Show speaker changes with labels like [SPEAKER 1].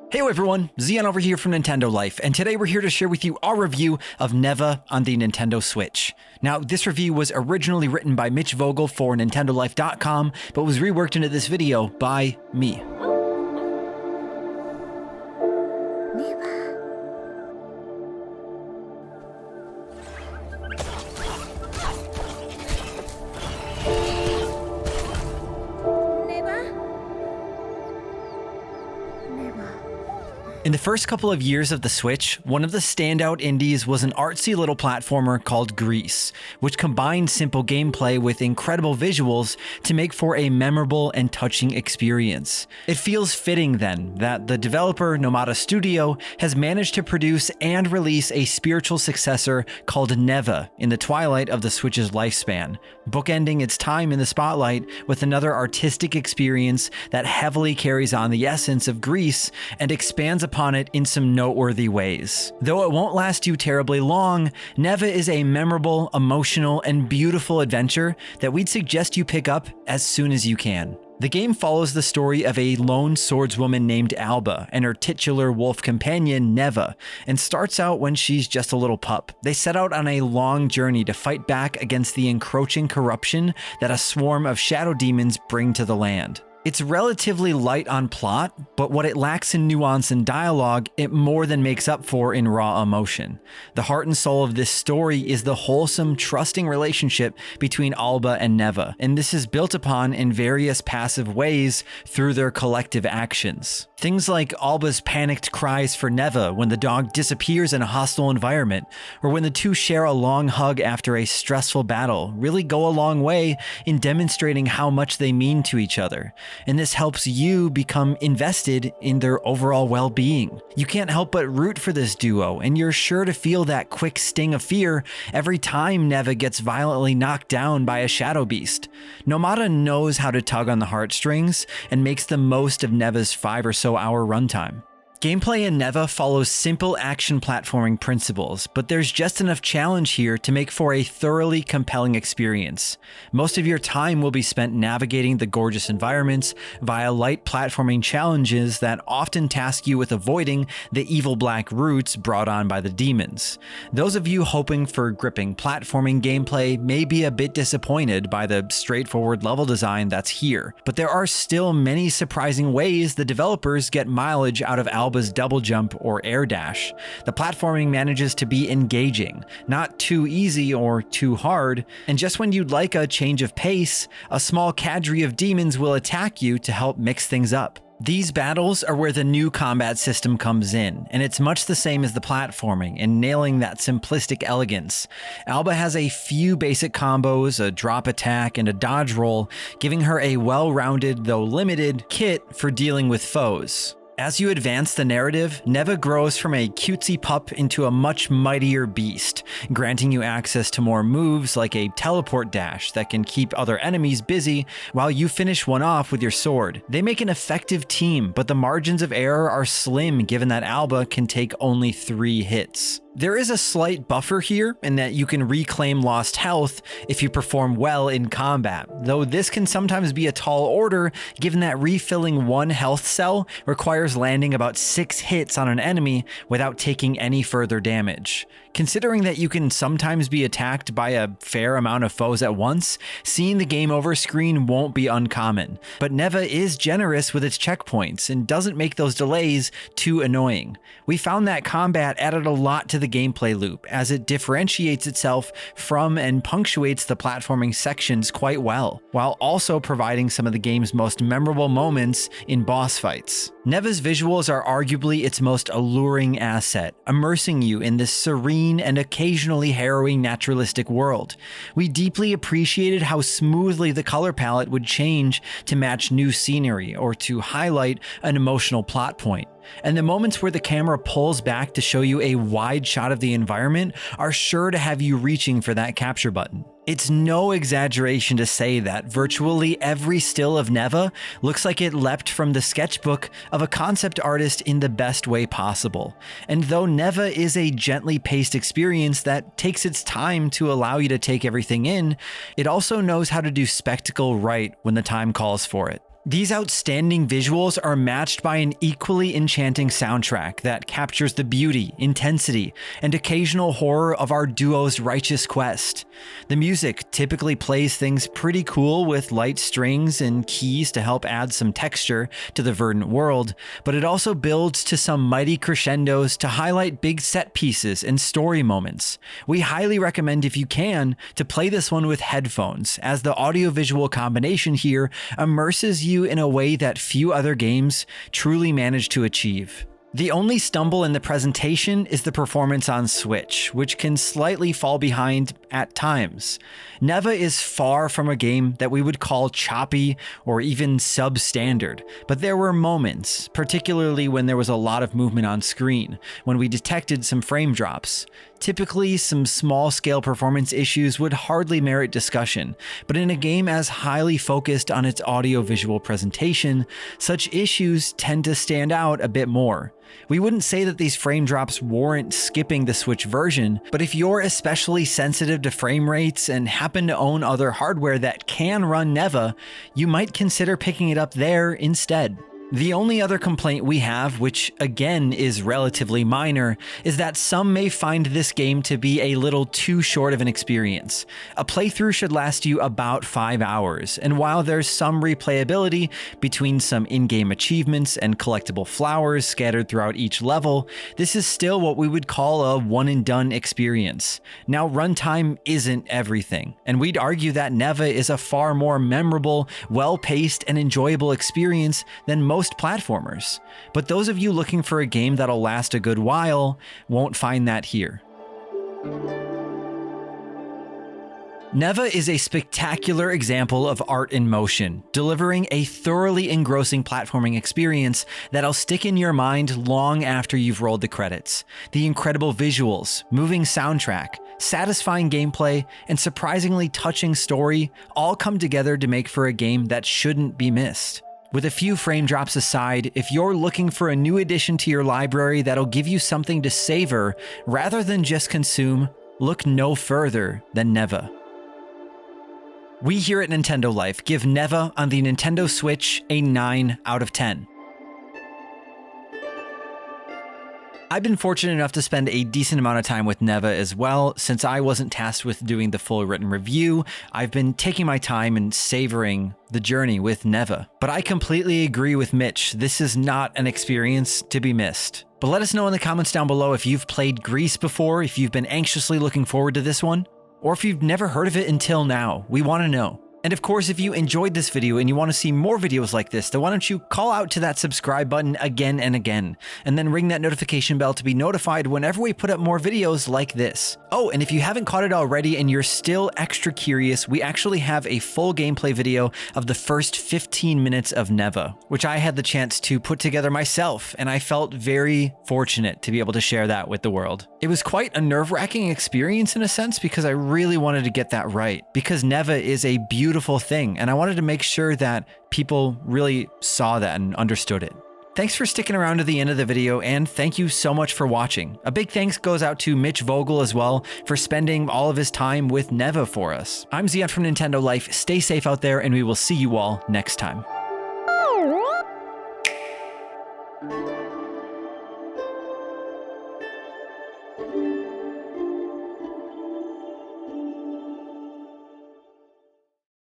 [SPEAKER 1] Hey everyone, Zion over here from Nintendo Life, and today we're here to share with you our review of Neva on the Nintendo Switch. Now, this review was originally written by Mitch Vogel for NintendoLife.com, but was reworked into this video by me. In the first couple of years of the Switch, one of the standout indies was an artsy little platformer called Grease, which combined simple gameplay with incredible visuals to make for a memorable and touching experience. It feels fitting then that the developer Nomada Studio has managed to produce and release a spiritual successor called Neva in the twilight of the Switch's lifespan, bookending its time in the spotlight with another artistic experience that heavily carries on the essence of Grease and expands upon it in some noteworthy ways. Though it won't last you terribly long, Neva is a memorable, emotional, and beautiful adventure that we'd suggest you pick up as soon as you can. The game follows the story of a lone swordswoman named Alba and her titular wolf companion Neva, and starts out when she's just a little pup. They set out on a long journey to fight back against the encroaching corruption that a swarm of shadow demons bring to the land. It's relatively light on plot, but what it lacks in nuance and dialogue, it more than makes up for in raw emotion. The heart and soul of this story is the wholesome, trusting relationship between Alba and Neva, and this is built upon in various passive ways through their collective actions. Things like Alba's panicked cries for Neva when the dog disappears in a hostile environment, or when the two share a long hug after a stressful battle, really go a long way in demonstrating how much they mean to each other. And this helps you become invested in their overall well-being. You can't help but root for this duo, and you're sure to feel that quick sting of fear every time Neva gets violently knocked down by a shadow beast. Nomada knows how to tug on the heartstrings and makes the most of Neva's 5 or so hour runtime. Gameplay in Neva follows simple action platforming principles, but there's just enough challenge here to make for a thoroughly compelling experience. Most of your time will be spent navigating the gorgeous environments via light platforming challenges that often task you with avoiding the evil black roots brought on by the demons. Those of you hoping for gripping platforming gameplay may be a bit disappointed by the straightforward level design that's here, but there are still many surprising ways the developers get mileage out of Alba's double jump or air dash. The platforming manages to be engaging, not too easy or too hard, and just when you'd like a change of pace, a small cadre of demons will attack you to help mix things up. These battles are where the new combat system comes in, and it's much the same as the platforming in nailing that simplistic elegance. Alba has a few basic combos, a drop attack, and a dodge roll, giving her a well-rounded, though limited, kit for dealing with foes. As you advance the narrative, Neva grows from a cutesy pup into a much mightier beast, granting you access to more moves like a teleport dash that can keep other enemies busy while you finish one off with your sword. They make an effective team, but the margins of error are slim given that Alba can take only 3 hits. There is a slight buffer here in that you can reclaim lost health if you perform well in combat, though this can sometimes be a tall order given that refilling 1 health cell requires landing about 6 hits on an enemy without taking any further damage. Considering that you can sometimes be attacked by a fair amount of foes at once, seeing the game over screen won't be uncommon, but Neva is generous with its checkpoints and doesn't make those delays too annoying. We found that combat added a lot to the gameplay loop as it differentiates itself from and punctuates the platforming sections quite well, while also providing some of the game's most memorable moments in boss fights. Neva's visuals are arguably its most alluring asset, immersing you in this serene and occasionally harrowing naturalistic world. We deeply appreciated how smoothly the color palette would change to match new scenery or to highlight an emotional plot point. And the moments where the camera pulls back to show you a wide shot of the environment are sure to have you reaching for that capture button. It's no exaggeration to say that virtually every still of Neva looks like it leapt from the sketchbook of a concept artist in the best way possible. And though Neva is a gently paced experience that takes its time to allow you to take everything in, it also knows how to do spectacle right when the time calls for it. These outstanding visuals are matched by an equally enchanting soundtrack that captures the beauty, intensity, and occasional horror of our duo's righteous quest. The music typically plays things pretty cool with light strings and keys to help add some texture to the verdant world, but it also builds to some mighty crescendos to highlight big set pieces and story moments. We highly recommend, if you can, to play this one with headphones, as the audio-visual combination here immerses you in a way that few other games truly manage to achieve. The only stumble in the presentation is the performance on Switch, which can slightly fall behind at times. Neva is far from a game that we would call choppy or even substandard, but there were moments, particularly when there was a lot of movement on screen, when we detected some frame drops. Typically, some small-scale performance issues would hardly merit discussion, but in a game as highly focused on its audio-visual presentation, such issues tend to stand out a bit more. We wouldn't say that these frame drops warrant skipping the Switch version, but if you're especially sensitive to frame rates and happen to own other hardware that can run Neva, you might consider picking it up there instead. The only other complaint we have, which again is relatively minor, is that some may find this game to be a little too short of an experience. A playthrough should last you about 5 hours, and while there's some replayability between some in-game achievements and collectible flowers scattered throughout each level, this is still what we would call a one-and-done experience. Now, runtime isn't everything, and we'd argue that Neva is a far more memorable, well-paced, and enjoyable experience than most platformers, but those of you looking for a game that'll last a good while won't find that here. Neva is a spectacular example of art in motion, delivering a thoroughly engrossing platforming experience that'll stick in your mind long after you've rolled the credits. The incredible visuals, moving soundtrack, satisfying gameplay, and surprisingly touching story all come together to make for a game that shouldn't be missed. With a few frame drops aside, if you're looking for a new addition to your library that'll give you something to savor rather than just consume, look no further than Neva. We here at Nintendo Life give Neva on the Nintendo Switch a 9 out of 10. I've been fortunate enough to spend a decent amount of time with Neva as well. Since I wasn't tasked with doing the full written review, I've been taking my time and savoring the journey with Neva. But I completely agree with Mitch, this is not an experience to be missed. But let us know in the comments down below if you've played Grease before, if you've been anxiously looking forward to this one, or if you've never heard of it until now. We want to know. And of course, if you enjoyed this video and you want to see more videos like this, then why don't you call out to that subscribe button again and again, and then ring that notification bell to be notified whenever we put up more videos like this. Oh, and if you haven't caught it already and you're still extra curious, we actually have a full gameplay video of the first 15 minutes of Neva, which I had the chance to put together myself, and I felt very fortunate to be able to share that with the world. It was quite a nerve-wracking experience in a sense, because I really wanted to get that right, because Neva is a beautiful thing, and I wanted to make sure that people really saw that and understood it. Thanks for sticking around to the end of the video, and thank you so much for watching. A big thanks goes out to Mitch Vogel as well for spending all of his time with Neva for us. I'm Zion from Nintendo Life. Stay safe out there, and we will see you all next time.